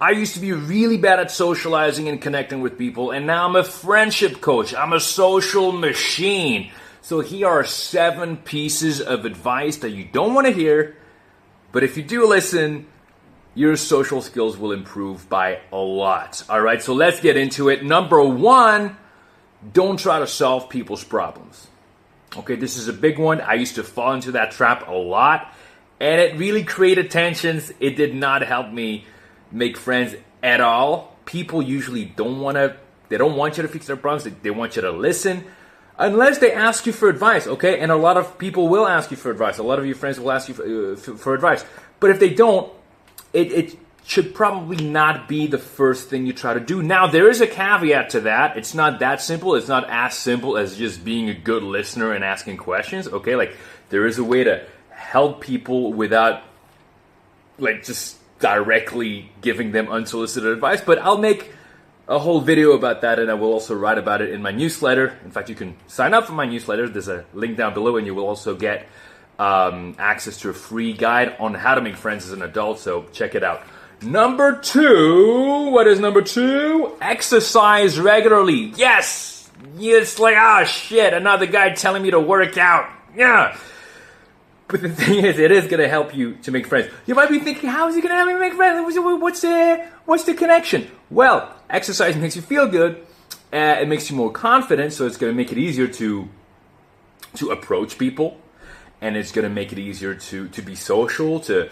I used to be really bad at socializing and connecting with people, and now I'm a friendship coach. I'm a social machine. So here are 7 pieces of advice that you don't want to hear, but if you do listen, your social skills will improve by a lot. All right, so let's get into it. Number 1, don't try to solve people's problems. Okay, this is a big one. I used to fall into that trap a lot, and it really created tensions. It did not help me make friends at all. People usually don't want you to fix their problems. They want you to listen, unless they ask you for advice, okay? And a lot of people will ask you for advice. A lot of your friends will ask you for advice. But if they don't, it should probably not be the first thing you try to do. Now, there is a caveat to that. It's not that simple. It's not as simple as just being a good listener and asking questions, okay? Like, there is a way to help people without, like, just directly giving them unsolicited advice. But I'll make a whole video about that, and I will also write about it in my newsletter. In fact, you can sign up for my newsletter. There's a link down below, and you will also get access to a free guide on how to make friends as an adult, so check it out. Number 2, what is number 2? Exercise regularly. Yes! It's like, oh shit, another guy telling me to work out. Yeah! But the thing is, it is going to help you to make friends. You might be thinking, how is it going to help me make friends? What's the connection? Well, exercise makes you feel good. It makes you more confident, so it's going to make it easier to approach people. And it's going to make it easier to be social, to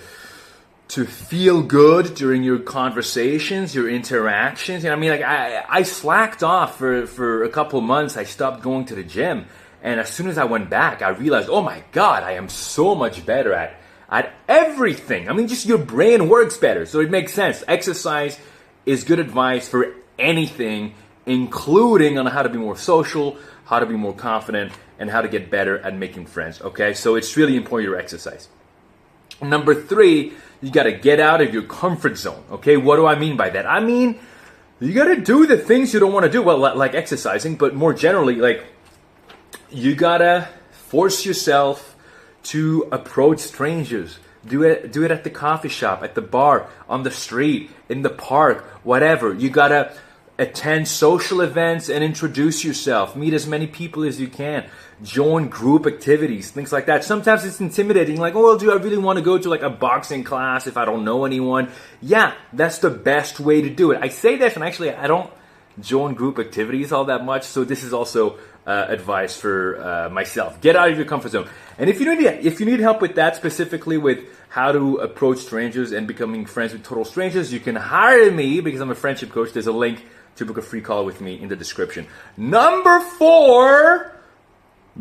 feel good during your conversations, your interactions. You know, I mean, like I slacked off for a couple of months. I stopped going to the gym, and as soon as I went back, I realized, oh my God, I am so much better at everything. I mean, just your brain works better, so it makes sense. Exercise is good advice for anything, including on how to be more social, how to be more confident, and how to get better at making friends, okay? So it's really important you exercise. Number 3, you got to get out of your comfort zone, okay? What do I mean by that? I mean, you got to do the things you don't want to do, well, like exercising, but more generally, like, you got to force yourself to approach strangers. Do it at the coffee shop, at the bar, on the street, in the park, whatever. You got to attend social events and introduce yourself. Meet as many people as you can. Join group activities, things like that. Sometimes it's intimidating, like, oh, do I really want to go to like a boxing class if I don't know anyone? Yeah, that's the best way to do it. I say this, and actually I don't join group activities all that much, so this is also advice for myself. Get out of your comfort zone. And if you need help with that, specifically with how to approach strangers and becoming friends with total strangers, you can hire me because I'm a friendship coach. There's a link to book a free call with me in the description. Number 4,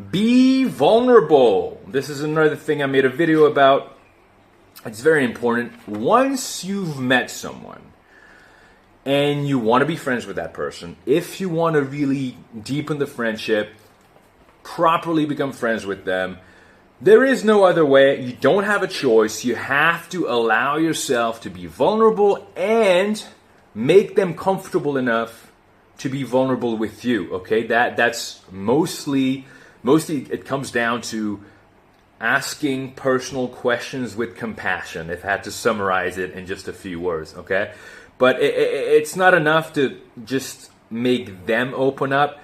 be vulnerable. This is another thing I made a video about. It's very important. Once you've met someone and you want to be friends with that person, if you want to really deepen the friendship, properly become friends with them, there is no other way. You don't have a choice. You have to allow yourself to be vulnerable and make them comfortable enough to be vulnerable with you, okay? That's mostly it comes down to asking personal questions with compassion, if I had to summarize it in just a few words, okay? But it's not enough to just make them open up.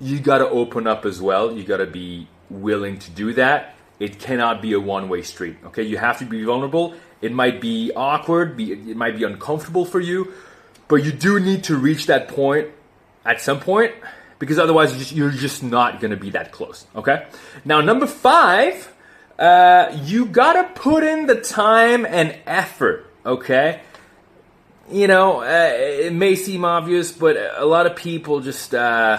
You got to open up as well. You got to be willing to do that. It cannot be a one-way street, okay? You have to be vulnerable. It might be awkward. It might be uncomfortable for you. But you do need to reach that point at some point, because otherwise you're just not going to be that close, okay? Now, number 5, you got to put in the time and effort, okay? You know, it may seem obvious, but a lot of people just, they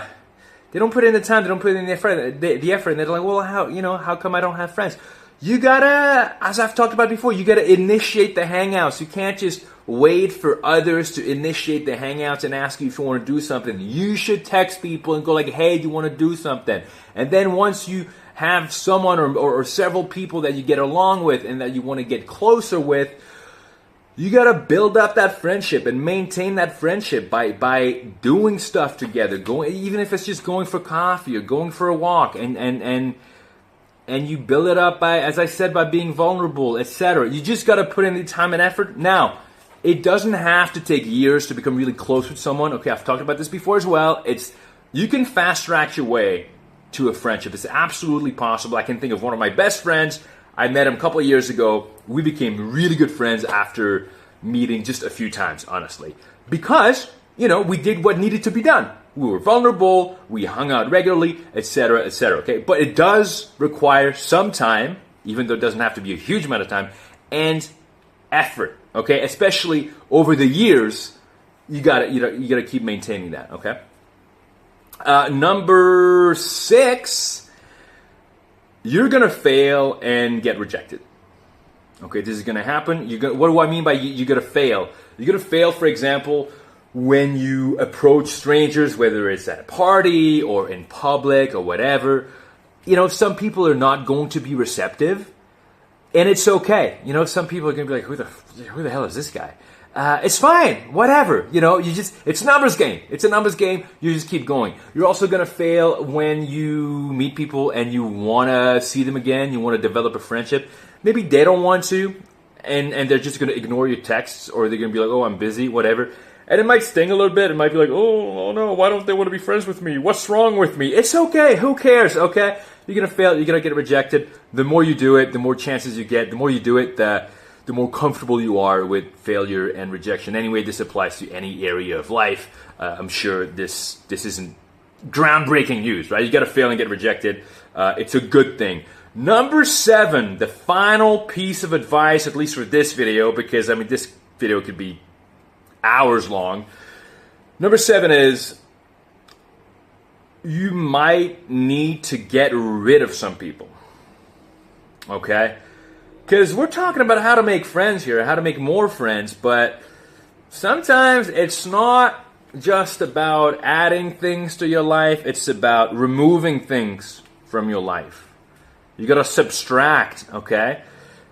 don't put in the time, they don't put in the effort, and they're like, well, how come I don't have friends? You gotta, as I've talked about before, you gotta initiate the hangouts. You can't just wait for others to initiate the hangouts and ask you if you want to do something. You should text people and go like, hey, do you want to do something? And then once you have someone or several people that you get along with and that you want to get closer with, you got to build up that friendship and maintain that friendship by doing stuff together, even if it's just going for coffee or going for a walk, and you build it up by, as I said, by being vulnerable, etc. You just got to put in the time and effort. Now, It doesn't have to take years to become really close with someone. Okay, I've talked about this before as well. You can fast track your way to a friendship. It's absolutely possible. I can think of one of my best friends. I met him a couple of years ago. We became really good friends after meeting just a few times, honestly. Because, we did what needed to be done. We were vulnerable, we hung out regularly, etc., etc., okay? But it does require some time, even though it doesn't have to be a huge amount of time, and effort, okay? Especially over the years, you gotta keep maintaining that, okay? Number 6, you're gonna fail and get rejected. Okay, this is gonna happen. What do I mean by you're gonna fail? You're gonna fail, for example, when you approach strangers, whether it's at a party or in public or whatever. Some people are not going to be receptive, and it's okay. Some people are going to be like, who the hell is this guy? It's fine, whatever. It's a numbers game. It's a numbers game. You just keep going. You're also going to fail when you meet people and you want to see them again. You want to develop a friendship. Maybe they don't want to, and they're just going to ignore your texts, or they're going to be like, oh, I'm busy, whatever. And it might sting a little bit. It might be like, oh no, why don't they want to be friends with me? What's wrong with me? It's okay. Who cares, okay? You're going to fail. You're going to get rejected. The more you do it, the more chances you get. The more you do it, the more comfortable you are with failure and rejection. Anyway, this applies to any area of life. I'm sure this isn't groundbreaking news, right? You got to fail and get rejected. It's a good thing. Number 7, the final piece of advice, at least for this video, because, this video could be hours long. Number 7 is you might need to get rid of some people. Okay? Because we're talking about how to make friends here, how to make more friends, but sometimes it's not just about adding things to your life, it's about removing things from your life. You gotta subtract, okay?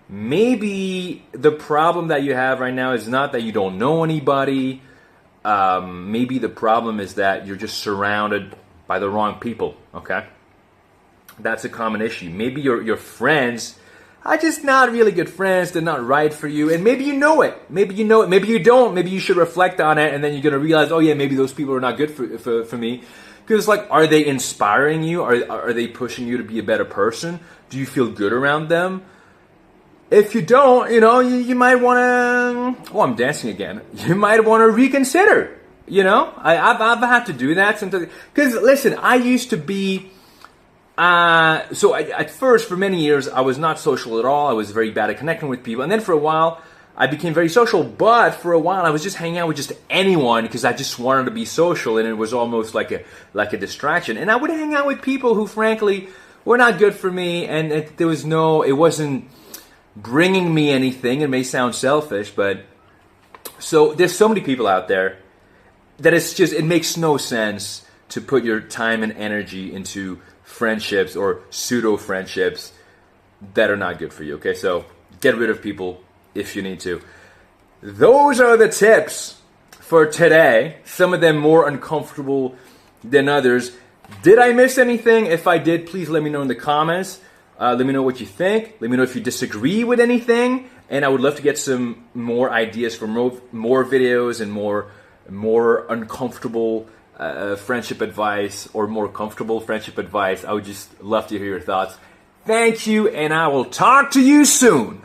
Maybe the problem that you have right now is not that you don't know anybody. Maybe the problem is that you're just surrounded by the wrong people, okay? That's a common issue. Maybe your friends are just not really good friends. They're not right for you. And maybe you know it. Maybe you know it. Maybe you don't. Maybe you should reflect on it, and then you're going to realize, oh yeah, maybe those people are not good for me. Because are they inspiring you? Are they pushing you to be a better person? Do you feel good around them? If you don't, you might want to... Oh, I'm dancing again. You might want to reconsider, I've had to do that sometimes. Because, listen, I used to be... at first, for many years, I was not social at all. I was very bad at connecting with people. And then for a while, I became very social. But for a while, I was just hanging out with just anyone because I just wanted to be social. And it was almost like a distraction. And I would hang out with people who, frankly, were not good for me. And it wasn't bringing me anything. It may sound selfish, but so there's so many people out there that it makes no sense to put your time and energy into friendships or pseudo friendships that are not good for you. Okay, so get rid of people if you need to. Those are the tips for today. Some of them more uncomfortable than others. Did I miss anything? If I did, please let me know in the comments. Let me know what you think. Let me know if you disagree with anything. And I would love to get some more ideas for more videos and more uncomfortable friendship advice or more comfortable friendship advice. I would just love to hear your thoughts. Thank you, and I will talk to you soon.